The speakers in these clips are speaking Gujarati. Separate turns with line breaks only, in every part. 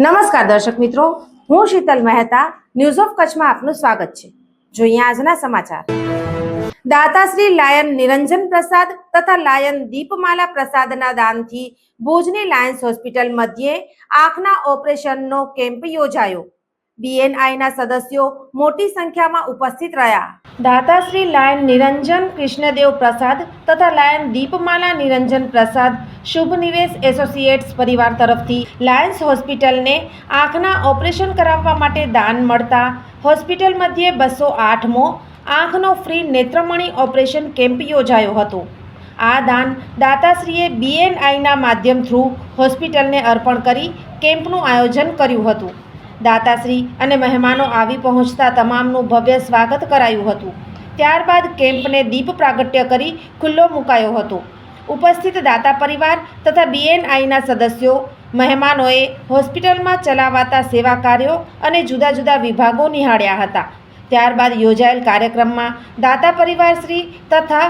નમસ્કાર દર્શક મિત્રો, હું શીતલ મહેતા ન્યૂઝ ઓફ કચ્છમાં આપનું સ્વાગત છે। જોઈએ આજના સમાચાર। દાતાશ્રી લાયન નિરંજન પ્રસાદ તથા લાયન દીપમાલા પ્રસાદના દાનથી ભુજની લાયન્સ હોસ્પિટલ મધ્યે આંખના ઓપરેશનનો કેમ્પ યોજાયો। બીએનઆઈના સદસ્યો મોટી સંખ્યામાં ઉપસ્થિત રહ્યા। દાતાશ્રી લાયન નિરંજન કૃષ્ણદેવ પ્રસાદ તથા લાયન દીપમાલા નિરંજન પ્રસાદ શુભ નિવેશ એસોસિએટ્સ પરિવાર તરફથી લાયન્સ હોસ્પિટલને આંખના ઓપરેશન કરાવવા માટે દાન મળતા હોસ્પિટલ મધ્યે 208મો આંખનો ફ્રી નેત્રમણી ઓપરેશન કેમ્પ યોજાયો હતો। આ દાન દાતાશ્રીએ બીએનઆઈના માધ્યમ થ્રુ હોસ્પિટલને અર્પણ કરી કેમ્પનું આયોજન કર્યું હતું। દાતાશ્રી અને મહેમાનો આવી પહોંચતા તમામનું ભવ્ય સ્વાગત કરાયું હતું। ત્યારબાદ કેમ્પને દીપ પ્રાગટ્ય કરી ખુલ્લો મુકાયો હતો। ઉપસ્થિત દાતા પરિવાર તથા બીએનઆઈના સદસ્યો મહેમાનોએ હોસ્પિટલમાં ચલાવાતા સેવા કાર્યો અને જુદા જુદા વિભાગો નિહાળ્યા હતા। ત્યારબાદ યોજાયેલ કાર્યક્રમમાં દાતા પરિવાર શ્રી તથા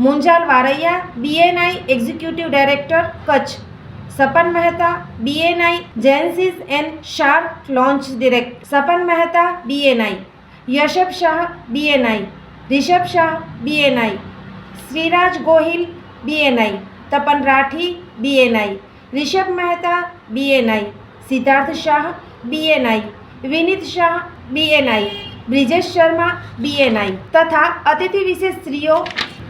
Munjal Varaiya BNI executive director Kutch, Sapan Mehta BNI Genesis and shark launch director, Sapan Mehta BNI, Yashab Shah BNI, Rishabh Shah BNI, Shriraj Gohil BNI, Tapan Rathi BNI, Rishabh Mehta BNI, Siddharth Shah BNI, Vinit Shah BNI, Brijesh Sharma BNI તથા અતિથિ વિશેષ શ્રીઓ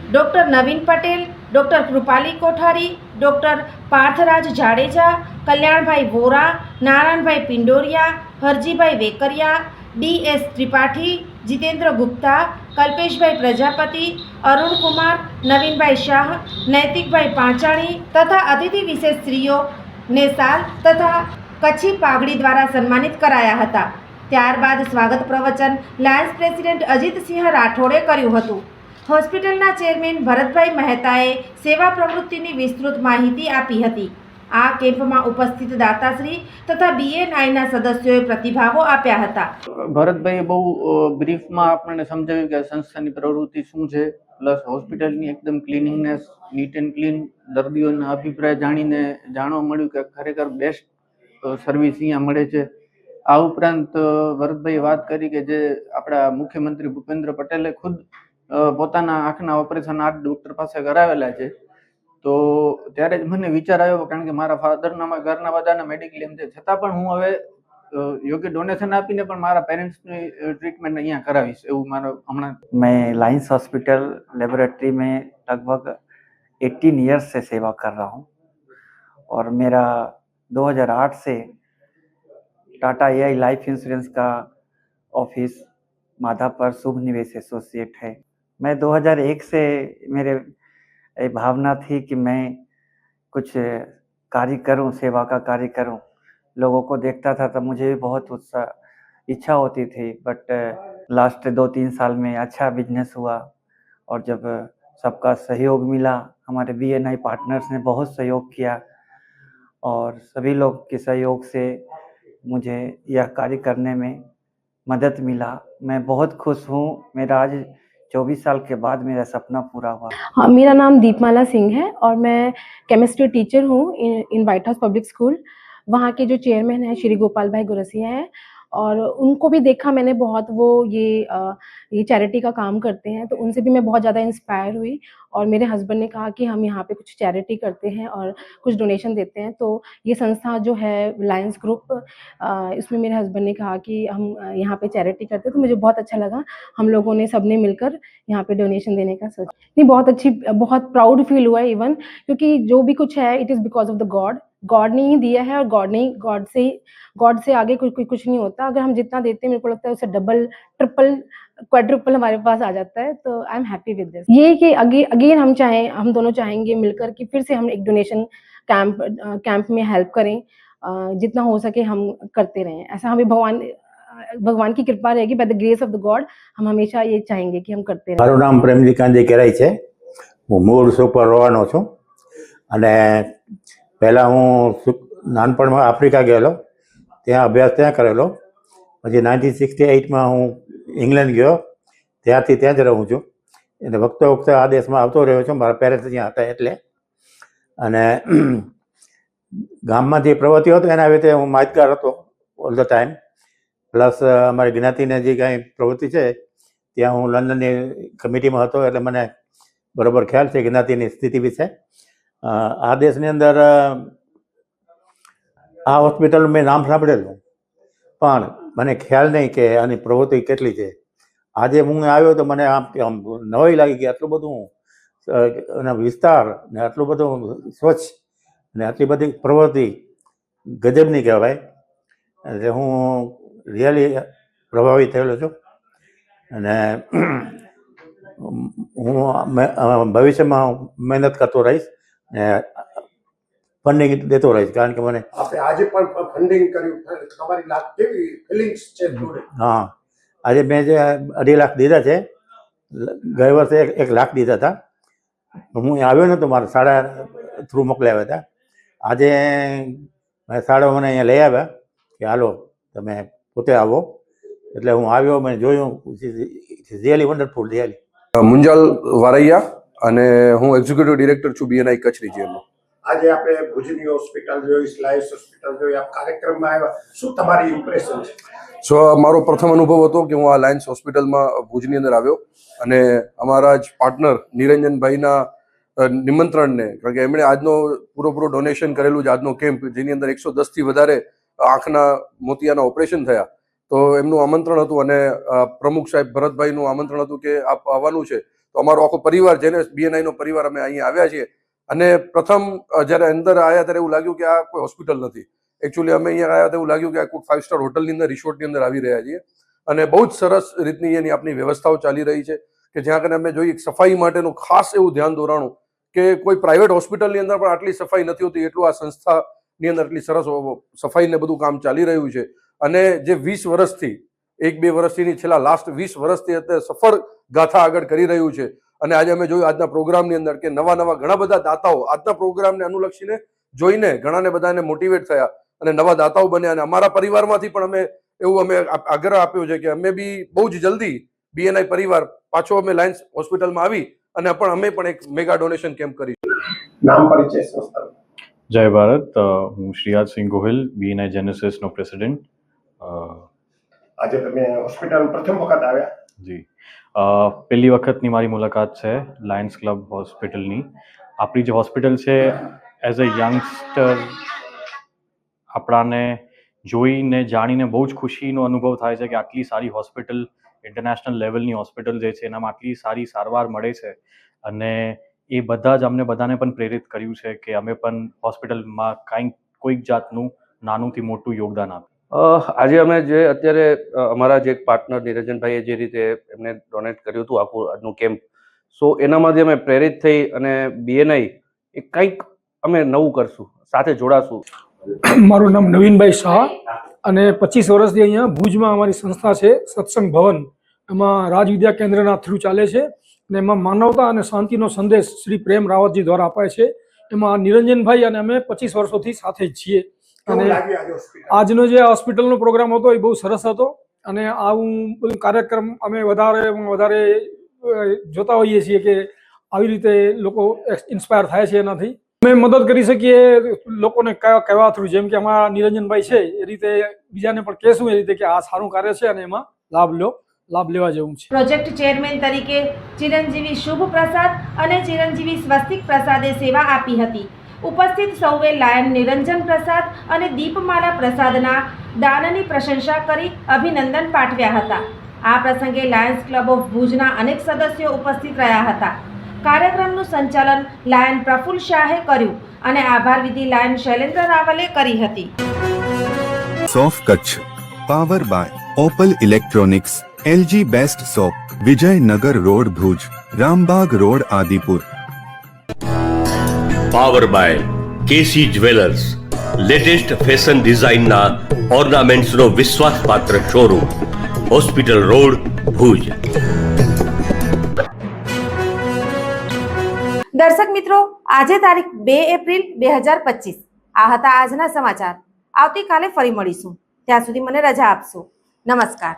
doctor Navin Patel, doctor Krupali Kothari, doctor Parthraj Jadeja, Kalyanbhai Vora, Narayanbhai Pindoriya, Harjibhai Vekariya, DS Tripathi, Jitendra Gupta, Kalpeshbhai Prajapati, Arun Kumar, Navinbhai Shah, નૈતિકભાઈ Panchani તથા અતિથિ વિશેષ શ્રીઓને શાલ તથા કચ્છી પાઘડી દ્વારા સન્માનિત કરાયા હતા। ત્યારબાદ સ્વાગત પ્રવચન લાયન્સ પ્રેસિડેન્ટ અજીતસિંહ રાઠોડે કર્યું હતું। હોસ્પિટલના ચેરમેન ભરતભાઈ મહેતાએ સેવા પ્રવૃત્તિની વિસ્તૃત માહિતી આપી હતી। આ કેમ્પમાં ઉપસ્થિત દાતાશ્રી તથા બીએનઆઈના સદસ્યોએ પ્રતિભાવો આપ્યા હતા।
ભરતભાઈએ બહુ બ્રીફમાં આપણને સમજાવ્યું કે સંસ્થાની પ્રવૃત્તિ શું છે, પ્લસ હોસ્પિટલની એકદમ ક્લિનિંગનેસ, નીટ એન્ડ ક્લીન, દર્દીઓના અભિપ્રાય જાણીને જાણવા મળ્યું કે ખરેખર બેસ્ટ સર્વિસ અહીંયા મળે છે। આ ઉપરાંત ભરતભાઈએ વાત કરી કે જે આપણા મુખ્યમંત્રી ભૂપેન્દ્ર પટેલે ખુદ પોતાના આંખના ઓપરેશન આ ડૉક્ટર પાસે કરાવેલા છે, તો ત્યારે જ મને વિચાર આવ્યો, કારણ કે મારા ફાધરના ઘરના બધાના મેડિક્લેમ છે, છતાં પણ હું હવે યોગ્ય ડોનેશન આપીને પણ મારા પેરેન્ટ્સની ट्रीटमेंट અહીંયા કરાવીશ એવું મારો હમણાં।
मैं लायंस हॉस्पिटल लेबोरेटरी में लगभग 18 ईयर्स से सेवा कर रहा हूँ और मेरा 2008 से टाटा एआई लाइफ इंश्योरेंस का ऑफिस माधापर शुभ निवेश एसोसिएट है। मैं 2001 से मेरे भावना थी कि मैं कुछ कार्य करूं, सेवा का कार्य करूं। लोगों को देखता था तो मुझे भी बहुत उत्साह इच्छा होती थी, बट लास्ट 2-3 साल में अच्छा बिजनेस हुआ और जब सबका सहयोग मिला, हमारे बीएनआई पार्टनर्स ने बहुत सहयोग किया और सभी लोग के सहयोग से मुझे यह कार्य करने में मदद मिला। मैं बहुत खुश हूँ। मेरा आज 24 साल के बाद मेरा सपना पूरा हुआ।
हाँ, मेरा नाम दीपमाला सिंह है और मैं केमिस्ट्री टीचर हूँ इन व्हाइट हाउस पब्लिक स्कूल। वहाँ के जो चेयरमैन हैं श्री गोपाल भाई गुरसिया हैं और उनको भी देखा मैंने बहुत, वो ये चैरिटी का काम करते हैं, तो उनसे भी मैं बहुत ज़्यादा इंस्पायर हुई और मेरे हस्बैंड ने कहा कि हम यहाँ पे कुछ चैरिटी करते हैं और कुछ डोनेशन देते हैं। तो ये संस्था जो है लायंस ग्रुप, इसमें मेरे हस्बैंड ने कहा कि हम यहाँ पे चैरिटी करते हैं, तो मुझे बहुत अच्छा लगा। हम लोगों ने सबने मिलकर यहाँ पे डोनेशन देने का सोचा। नहीं, बहुत प्राउड फील हुआ है इवन, क्योंकि जो भी कुछ है it is because of the God ने ही दिया है और गॉड से आगे कुछ नहीं होता। अगर हम जितना देते हैं मेरे को लगता है उससे डबल, ट्रिपल, क्वाड्रुपल हमारे पास आ जाता है। तो I am happy with this. ये कि अगेन हम दोनों चाहेंगे मिलकर कि फिर से हम एक डोनेशन कैंप में हेल्प करें, जितना हो सके हम करते रहें। ऐसा हमें भगवान की कृपा रहेगी, by the grace of the God हम हमेशा ये चाहेंगे कि हम करते रहें।
મારું નામ પ્રેમજી કાંજી કેરાઈ છે। હું મૂળ સુપર રોવાનો છું અને પહેલાં હું નાનપણમાં આફ્રિકા ગયેલો, ત્યાં અભ્યાસ ત્યાં કરેલો। પછી 1968માં હું ઇંગ્લેન્ડ ગયો, ત્યાંથી ત્યાં જ રહું છું એટલે વખતે વખતે આ દેશમાં આવતો રહ્યો છું। મારા પેરેન્ટ્સ ત્યાં હતા એટલે, અને ગામમાં જે પ્રવૃત્તિઓ હતો એના રીતે હું માહિતગાર હતો ઓલ ધ ટાઈમ. પ્લસ અમારી જ્ઞાતિને જે કાંઈ પ્રવૃત્તિ છે ત્યાં હું લંડનની કમિટીમાં હતો એટલે મને બરાબર ખ્યાલ છે જ્ઞાતિની સ્થિતિ વિશે. આ દેશની અંદર આ હોસ્પિટલનું મેં નામ સાંભળેલું પણ મને ખ્યાલ નહીં કે આની પ્રવૃત્તિ કેટલી છે. આજે હું આવ્યો તો મને આમ નવાઈ લાગી કે આટલું બધું એના વિસ્તાર ને આટલું બધું સ્વચ્છ ને આટલી બધી પ્રવૃત્તિ ગજબની કહેવાય. એટલે હું રિયલી પ્રભાવિત થયેલો છું અને હું ભવિષ્યમાં મહેનત કરતો રહીશ ને ફંડિંગ દેતો રહીશ કારણ કે મને
આપણે આજે પણ ફંડિંગ કર્યું, તમારી લાખ કેવી ફિલિંગ્સ છે જોડે?
હા, આજે મેં જે 2.5 લાખ દીધા છે, ગઈ વર્ષે 1 લાખ દીધા હતા. હું આવ્યો નહોતો, મારા શાળા થ્રુ મોકલાવ્યા હતા. આજે મારા શાળા મને અહીંયા લઈ આવ્યા કે હાલો તમે પોતે આવો, એટલે હું આવ્યો, મેં જોયું. Really wonderful. રિયલી
મુંજાલ વારૈયા અને હું એક્ઝિક્યુટિવ ડિરેક્ટર છું BNI કચ્છ રિજિયનનો.
આજે આપણે ભુજની હોસ્પિટલ જોઈ, સ્લાઇસ હોસ્પિટલ જોઈ, આપ કાર્યક્રમમાં આવ્યા, શું તમારી ઇમ્પ્રેશન છે?
સો મારો પ્રથમ અનુભવ હતો કે હું આ લાયન્સ હોસ્પિટલમાં ભુજની અંદર આવ્યો અને અમારા જ પાર્ટનર નિરંજનભાઈના નિમંત્રણને, કારણ કે એમણે આજનો પૂરો ડોનેશન કરેલું છે, આજનો કેમ્પ જેની અંદર 110થી વધારે આંખના મોતિયાના ઓપરેશન થયા, તો એમનું આમંત્રણ હતું અને પ્રમુખ સાહેબ ભરતભાઈનું આમંત્રણ હતું કે આપ આવવાનું છે. તો અમારો આખો પરિવાર, જેને BNI નો પરિવાર, અમે અહીંયા આવ્યા છીએ. અને પ્રથમ જ્યારે અંદર આવ્યા ત્યારે એવું લાગ્યું કે આ કોઈ હોસ્પિટલ નથી. એકચ્યુઅલી અમે અહીંયા આવ્યા તો એવું લાગ્યું કે આ કોઈ 5 સ્ટાર હોટલની અંદર, રિસોર્ટની અંદર આવી રહ્યા છીએ. અને બહુ જ સરસ રીતની એની આપણી વ્યવસ્થાઓ ચાલી રહી છે કે જ્યાં કરીને અમે જોઈએ સફાઈ માટેનું ખાસ એવું ધ્યાન દોરાણું કે કોઈ પ્રાઇવેટ હોસ્પિટલની અંદર પણ આટલી સફાઈ નથી હોતી, એટલું આ સંસ્થાની અંદર એટલી સરસ સફાઈને બધું કામ ચાલી રહ્યું છે. અને જે 20 વર્ષથી 1-2 વર્ષથી છેલ્લા લાસ્ટ 20 વર્ષથી અત્યારે સફળ ગાથા આગળ કરી રહ્યું છે. અને આજે અમે જોયું આજના પ્રોગ્રામની અંદર કે નવા ઘણા બધા દાતાઓ આજના પ્રોગ્રામને અનુલક્ષીને જોઈને ઘણાને બધાને મોટિવેટ થયા અને નવા દાતાઓ બન્યા. અને અમારા પરિવારમાંથી પણ અમે આગ્રહ આપ્યો છે કે અમે બી બહુ જ જલ્દી BNI પરિવાર પાછો અમે લાયન્સ હોસ્પિટલમાં આવી અને અમે પણ એક મેગા ડોનેશન કેમ્પ કરીશું.
નામ પરિચય સંસ્થા.
જય ભારત. હું શ્રીયાદસિંહ ગોહિલ, BNI જેનેસિસનો પ્રેસિડેન્ટ.
આજે તમે હોસ્પિટલ પ્રથમ વખત આવ્યા?
જી, પહેલી વખતની મારી મુલાકાત છે લાયન્સ ક્લબ હોસ્પિટલની. આપણી જે હોસ્પિટલ છે, એઝ અ યંગસ્ટર આપણાને જોઈને જાણીને બહુ જ ખુશીનો અનુભવ થાય છે કે આટલી સારી હોસ્પિટલ, ઇન્ટરનેશનલ લેવલની હોસ્પિટલ જે છે એનામાં આટલી સારી સારવાર મળે છે. અને એ બધા જ અમને બધાને પણ પ્રેરિત કર્યું છે કે અમે પણ હોસ્પિટલમાં કોઈક જાતનું નાનુંથી મોટું યોગદાન આપીએ.
આજે અમે જે અત્યારે અમારા જે એક પાર્ટનર નિરંજનભાઈએ જે રીતે એમને ડોનેટ કર્યું હતું આખું આજનું કેમ્પ, સો એનામાંથી અમે પ્રેરિત થઈ અને BNI એ કંઈક અમે નવું કરશું, સાથે જોડાશું.
મારું નામ નવીનભાઈ શાહ અને 25 વર્ષથી અહીંયા ભુજમાં અમારી સંસ્થા છે સત્સંગ ભવન, એમાં રાજવિદ્યા કેન્દ્રના થ્રુ ચાલે છે અને એમાં માનવતા અને શાંતિનો સંદેશ શ્રી પ્રેમ રાવતજી દ્વારા અપાય છે. એમાં નિરંજનભાઈ અને અમે 25 વર્ષોથી સાથે જ છીએ. અને આજનો જે હોસ્પિટલનો પ્રોગ્રામ હતો એ બહુ સરસ હતો અને આવું બધું કાર્યક્રમ અમે વધારે જોતા હોઈએ છીએ કે આવી રીતે લોકો ઇન્સ્પાયર થાય છે એનાથી. અમે મદદ કરી શકીએ લોકોને કહેવા થ્રુ, જેમ કે અમારા નિરંજનભાઈ છે એ રીતે બીજાને પણ કહેશું એ રીતે કે આ સારું કાર્ય છે અને એમાં લાભ લેવા જેવું છે.
પ્રોજેક્ટ ચેરમેન તરીકે ચિરંજીવી શુભ પ્રસાદ અને ચિરંજીવી સ્વસ્તિક પ્રસાદે સેવા આપી હતી. ઉપસ્થિત સૌએ લાયન નિરંજન પ્રસાદ અને દીપમાલા પ્રસાદના દાનની પ્રશંસા કરી અભિનંદન પાઠવ્યા હતા. આ પ્રસંગે લાયન્સ ક્લબ ઓફ ભુજના અનેક સદસ્યો ઉપસ્થિત રહ્યા હતા. કાર્યક્રમનું સંચાલન લાયન પ્રફુલ્લ શાહે કર્યું અને આભાર વિધિ લાયન શૈલેન્દ્ર રાવલે કરી હતી.
સોફ Kutch, power by Opal electronics, LG best shop, Vijaynagar road Bhuj, Rambag road Adipur.
Power by KC jewellers, latest fashion ડિઝાઇનના ઓર્નામેન્ટ્સનો વિશ્વાસપાત્ર શોરૂમ, હોસ્પિટલ રોડ ભુજ.
દર્શક મિત્રો, આજે તારીખ 2 એપ્રિલ 2025. આ હતા આજના સમાચાર. આવતીકાલે ફરી મળીશું. ત્યાં સુધી મને રજા આપશો. નમસ્કાર.